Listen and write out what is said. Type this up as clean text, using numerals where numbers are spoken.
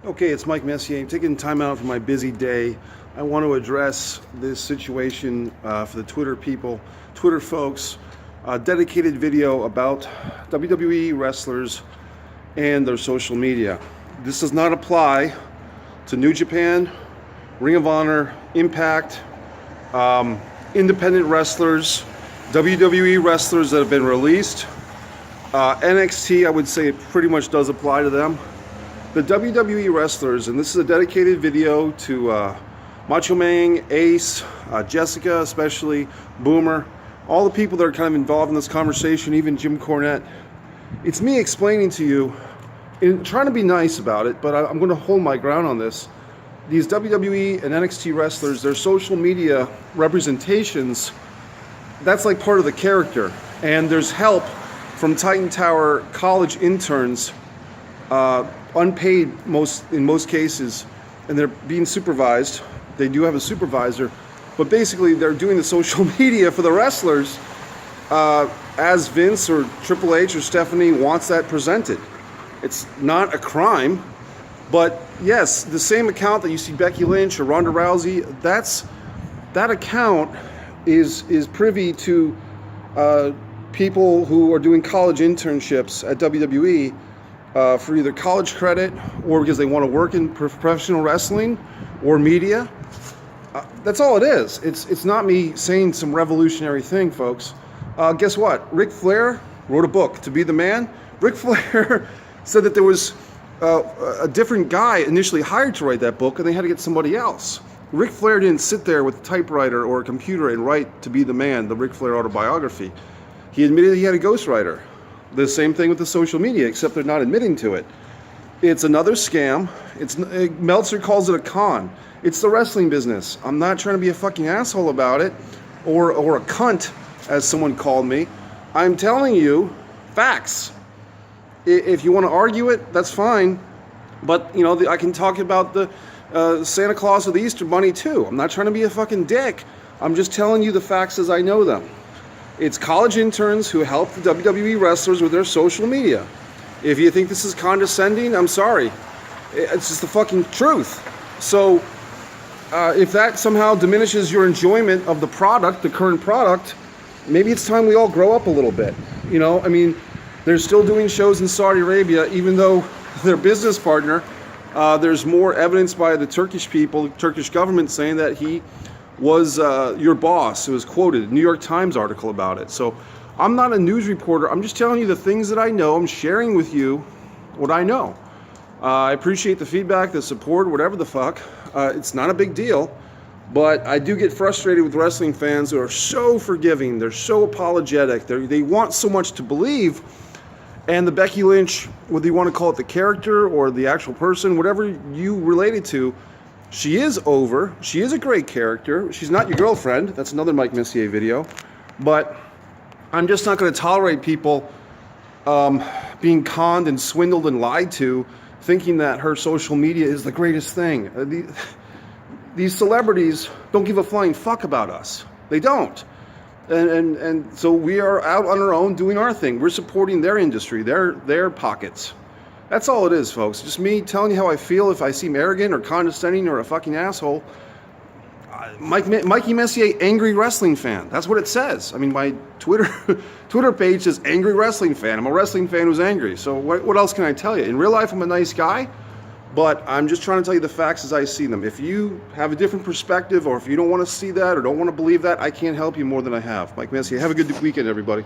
Okay, it's Mike Messier. I'm taking time out from my busy day. I want to address this situation for the Twitter people, Twitter folks. A dedicated video about WWE wrestlers and their social media. This does not apply to New Japan, Ring of Honor, Impact, independent wrestlers, WWE wrestlers that have been released. NXT, I would say it pretty much does apply to them. The WWE wrestlers, and this is a dedicated video to Macho Man, Ace, Jessica especially, Boomer, all the people that are kind of involved in this conversation, even Jim Cornette. It's me explaining to you, and trying to be nice about it, but I'm going to hold my ground on this. These WWE and NXT wrestlers, their social media representations, that's like part of the character. And there's help from Titan Tower college interns, unpaid in most cases, and they're being supervised. They do have a supervisor, but basically they're doing the social media for the wrestlers as Vince or Triple H or Stephanie wants that presented. It's not a crime, but yes, the same account that you see Becky Lynch or Ronda Rousey, that account is privy to people who are doing college internships at WWE for either college credit or because they want to work in professional wrestling or media. That's all it is. It's not me saying some revolutionary thing, folks. Guess what? Ric Flair wrote a book, To Be the Man. Ric Flair said that there was a different guy initially hired to write that book, and they had to get somebody else. Ric Flair didn't sit there with a typewriter or a computer and write To Be the Man, the Ric Flair autobiography. He admitted he had a ghostwriter. The same thing with the social media, except they're not admitting to it. It's another scam. Meltzer calls it a con. It's the wrestling business. I'm not trying to be a fucking asshole about it, or a cunt, as someone called me. I'm telling you facts. If you want to argue it, that's fine. But, you know, I can talk about the Santa Claus or the Easter Bunny too. I'm not trying to be a fucking dick. I'm just telling you the facts as I know them. It's college interns who help the WWE wrestlers with their social media. If you think this is condescending, I'm sorry. It's just the fucking truth. So, if that somehow diminishes your enjoyment of the product, the current product, maybe it's time we all grow up a little bit. You know, I mean, they're still doing shows in Saudi Arabia, even though their business partner, there's more evidence by the Turkish people, Turkish government, saying that he was your boss. It was quoted, a New York Times article about it. So I'm not a news reporter. I'm just telling you the things that I know. I'm sharing with you what I know. I appreciate the feedback, the support, whatever the fuck. It's not a big deal, but I do get frustrated with wrestling fans who are so forgiving. They're so apologetic. They want so much to believe. And the Becky Lynch, whether you want to call it the character or the actual person, whatever you relate it to, she is over. She is a great character. She's not your girlfriend. That's another Mike Messier video. But I'm just not going to tolerate people being conned and swindled and lied to, thinking that her social media is the greatest thing. These celebrities don't give a flying fuck about us. They don't. And so we are out on our own doing our thing. We're supporting their industry, their pockets. That's all it is, folks. Just me telling you how I feel. If I seem arrogant or condescending or a fucking asshole, Mikey Messier, angry wrestling fan. That's what it says. I mean, my Twitter page says angry wrestling fan. I'm a wrestling fan who's angry. So what else can I tell you? In real life, I'm a nice guy, but I'm just trying to tell you the facts as I see them. If you have a different perspective, or if you don't want to see that or don't want to believe that, I can't help you more than I have. Mike Messier, have a good weekend, everybody.